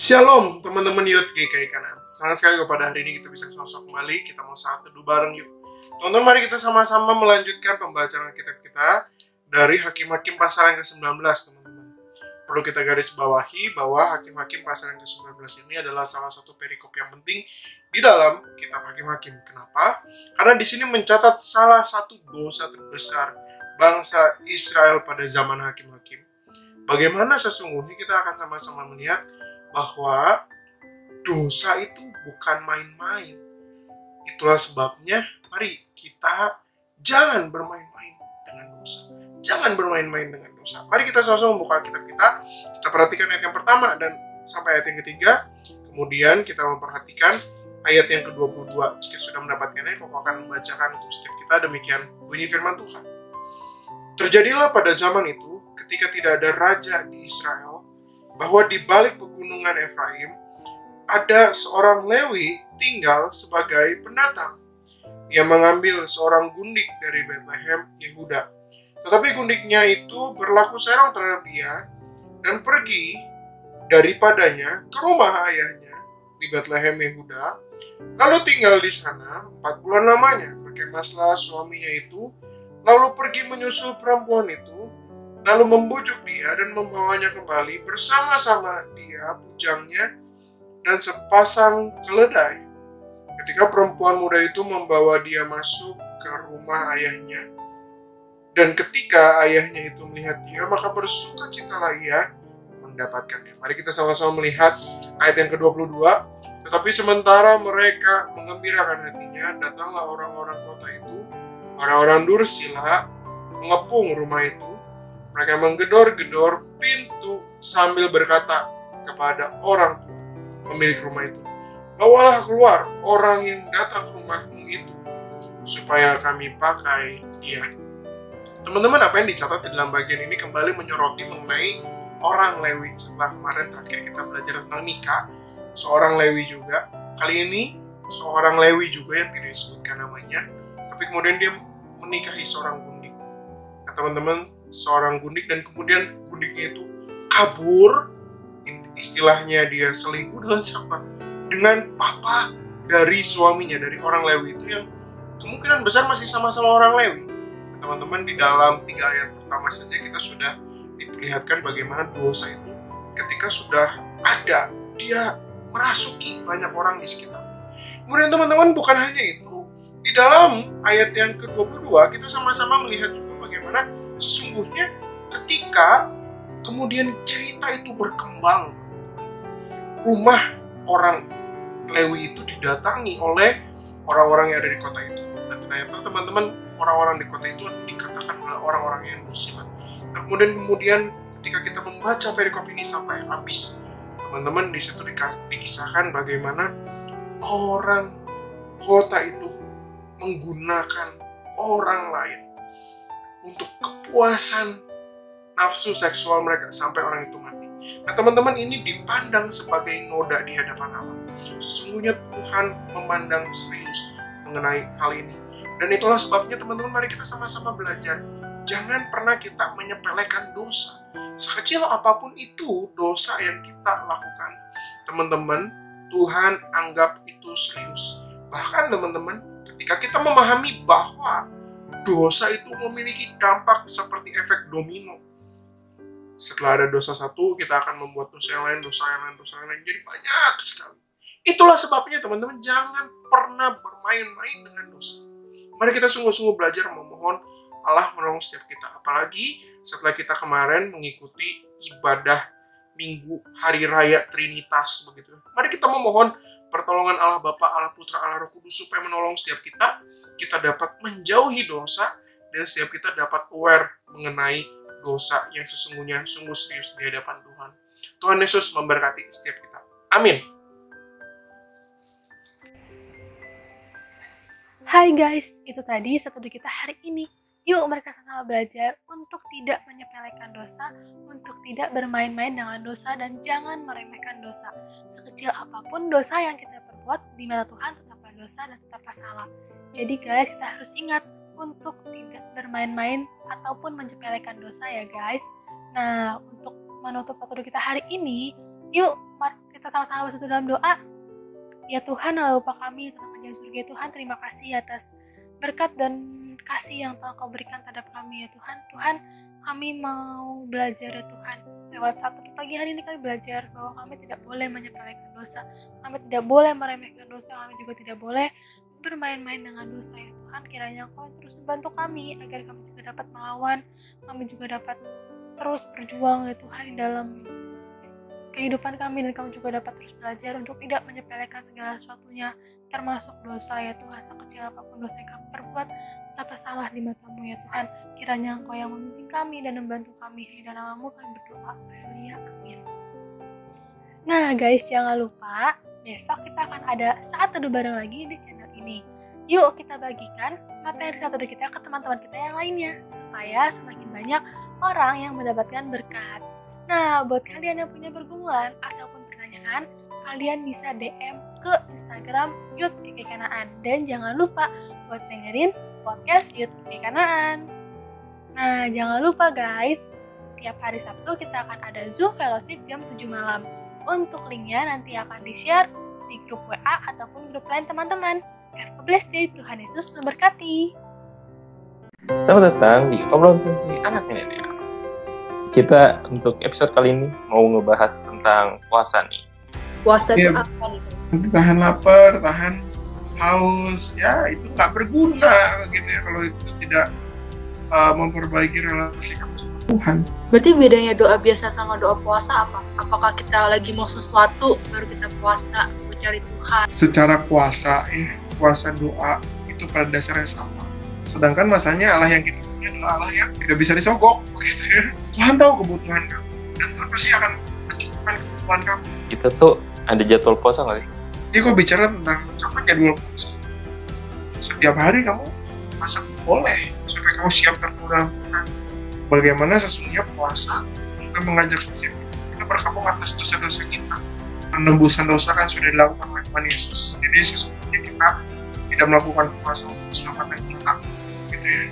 Shalom teman-teman Youth GKI Kanan. Senang sekali pada hari ini kita bisa sama-sama kembali. Kita mau saat teduh bareng yuk. Teman-teman, mari kita sama-sama melanjutkan pembacaan kitab kita dari Hakim-Hakim pasal yang ke-19, teman-teman. Perlu kita garis bawahi bahwa Hakim-Hakim pasal yang ke-19 ini adalah salah satu perikop yang penting di dalam kitab Hakim-Hakim. Kenapa? Karena di sini mencatat salah satu dosa terbesar bangsa Israel pada zaman Hakim-Hakim. Bagaimana sesungguhnya kita akan sama-sama melihat bahwa dosa itu bukan main-main. Itulah sebabnya mari kita jangan bermain-main dengan dosa. Jangan bermain-main dengan dosa. Mari kita sama-sama membuka kitab kita. Kita perhatikan ayat yang pertama dan sampai ayat yang ketiga. Kemudian kita memperhatikan ayat yang ke-22. Jika sudah mendapatkannya, kau akan membacakan untuk setiap kita. Demikian bunyi firman Tuhan. Terjadilah pada zaman itu, ketika tidak ada raja di Israel, bahwa di balik pegunungan Efraim ada seorang Lewi tinggal sebagai pendatang. Ia mengambil seorang gundik dari Bethlehem, Yehuda. Tetapi gundiknya itu berlaku serong terhadap dia dan pergi daripadanya ke rumah ayahnya di Bethlehem, Yehuda. Lalu tinggal di sana 4 bulan lamanya. Berkemaslah suaminya itu, lalu pergi menyusul perempuan itu, lalu membujuk dia dan membawanya kembali bersama-sama dia, bujangnya, dan sepasang keledai. Ketika perempuan muda itu membawa dia masuk ke rumah ayahnya, dan ketika ayahnya itu melihat dia, maka bersukacitalah ia mendapatkannya. Mari kita sama-sama melihat ayat yang ke-22. Tetapi sementara mereka mengembirakan hatinya, datanglah orang-orang kota itu, orang-orang Dursila, mengepung rumah itu. Mereka menggedor-gedor pintu sambil berkata kepada orang tua pemilik rumah itu, bawalah keluar orang yang datang ke rumahmu itu, supaya kami pakai dia. Teman-teman, apa yang dicatat di dalam bagian ini kembali menyoroti mengenai orang Lewi. Setelah kemarin terakhir kita belajar tentang nikah, seorang Lewi juga. Kali ini seorang Lewi juga yang tidak disebutkan namanya, tapi kemudian dia menikahi seorang gundik. Nah teman-teman, seorang gundik, dan kemudian gundiknya itu kabur. Istilahnya dia selingkuh dengan siapa? Dengan papa dari suaminya, dari orang Lewi itu yang kemungkinan besar masih sama-sama orang Lewi. Nah, teman-teman, di dalam 3 ayat pertama saja kita sudah diperlihatkan bagaimana dosa itu ketika sudah ada, dia merasuki banyak orang di sekitar. Kemudian teman-teman, bukan hanya itu, di dalam ayat yang ke-22 kita sama-sama melihat juga bagaimana sesungguhnya ketika kemudian cerita itu berkembang, rumah orang Lewi itu didatangi oleh orang-orang yang ada di kota itu. Dan ternyata teman-teman, orang-orang di kota itu dikatakan oleh orang-orang yang bersifat. Nah, kemudian ketika kita membaca perikop ini sampai habis, teman-teman, di situ dikisahkan bagaimana orang kota itu menggunakan orang lain untuk kepuasan nafsu seksual mereka sampai orang itu mati. Nah teman-teman, ini dipandang sebagai noda di hadapan Allah. Sesungguhnya Tuhan memandang serius mengenai hal ini. Dan itulah sebabnya teman-teman, mari kita sama-sama belajar. Jangan pernah kita menyepelekan dosa. Sekecil apapun itu dosa yang kita lakukan, teman-teman, Tuhan anggap itu serius. Bahkan teman-teman, ketika kita memahami bahwa dosa itu memiliki dampak seperti efek domino. Setelah ada dosa satu, kita akan membuat dosa yang lain, dosa yang lain, dosa yang lain. Jadi banyak sekali. Itulah sebabnya teman-teman, jangan pernah bermain-main dengan dosa. Mari kita sungguh-sungguh belajar memohon Allah menolong setiap kita. Apalagi setelah kita kemarin mengikuti ibadah Minggu Hari Raya Trinitas begitu. Mari kita memohon pertolongan Allah Bapa, Allah Putra, Allah Roh Kudus supaya menolong setiap kita dapat menjauhi dosa, dan setiap kita dapat aware mengenai dosa yang sesungguhnya sungguh serius di hadapan Tuhan. Tuhan Yesus memberkati setiap kita. Amin. Hai guys, itu tadi studi kita hari ini. Yuk mereka sama belajar untuk tidak menyepelekan dosa, untuk tidak bermain-main dengan dosa, dan jangan meremehkan dosa. Sekecil apapun dosa yang kita perbuat, di mata Tuhan tetaplah dosa dan tetaplah salah. Jadi guys, kita harus ingat untuk tidak bermain-main ataupun menyepelekan dosa ya guys. Nah, untuk menutup studi kita hari ini, yuk mari kita Kita sama-sama bersatu dalam doa. Ya Tuhan, Allah Bapa kami, Tuhan Kerajaan Surga, Tuhan, terima kasih atas berkat dan kasih yang telah Kau berikan terhadap kami ya Tuhan. Tuhan, kami mau belajar ya Tuhan. Lewat satu pagi hari ini kami belajar bahwa kami tidak boleh menyepelekan dosa. Kami tidak boleh meremehkan dosa. Kami juga tidak boleh bermain-main dengan dosa ya Tuhan. Kiranya Kau terus membantu kami agar kami juga dapat melawan. Kami juga dapat terus berjuang ya Tuhan di dalam kehidupan kami, dan kami juga dapat terus belajar untuk tidak menyepelekan segala sesuatunya, termasuk dosa ya Tuhan. Sekecil apapun dosa yang kami perbuat, tetap salah di mata-Mu ya Tuhan. Kiranya Engkau yang membimbing kami dan membantu kami. Di dalam nama-Mu kami berdoa. Haleluya. Amin. Nah guys, jangan lupa besok kita akan ada saat teduh bareng lagi di channel ini. Yuk kita bagikan materi saat teduh kita ke teman-teman kita yang lainnya, supaya semakin banyak orang yang mendapatkan berkat. Nah, buat kalian yang punya pergumulan ataupun pertanyaan, kalian bisa DM ke Instagram Youth GKI Kanaan. Dan jangan lupa buat dengerin podcast Youth GKI Kanaan. Nah, jangan lupa guys, tiap hari Sabtu kita akan ada Zoom Fellowship jam 7 malam. Untuk linknya nanti akan di-share di grup WA ataupun grup lain teman-teman. Have a blessed day, Tuhan Yesus memberkati. Selamat datang di obrolan santai anak milenial. Kita untuk episode kali ini mau ngebahas tentang puasa nih. Puasa itu Iya. apa nih? Nanti tahan lapar, tahan haus, ya itu nggak berguna gitu ya kalau itu tidak memperbaiki relasi kamu sama Tuhan. Berarti bedanya doa biasa sama doa puasa apa? Apakah kita lagi mau sesuatu baru kita puasa, mau cari Tuhan? Secara puasa doa itu pada dasarnya sama. Sedangkan masalahnya Allah yang kita punya adalah Allah yang tidak bisa disogok gitu ya. Tuhan tahu kebutuhan kamu dan Tuhan pasti akan mencukupkan kebutuhan kamu. Kita tuh ada jadwal puasa nggak sih? Jadi kok bicara tentang kapan jadwal puasa? Setiap hari kamu puasa boleh supaya kamu siap bertemu dalam Tuhan. Bagaimana sesungguhnya puasa juga mengajak setiap kita berkabung atas dosa-dosa kita. Penembusan dosa kan sudah dilakukan oleh Tuhan Yesus. Jadi sesungguhnya kita tidak melakukan puasa untuk keselamatan kita. Gitu ya.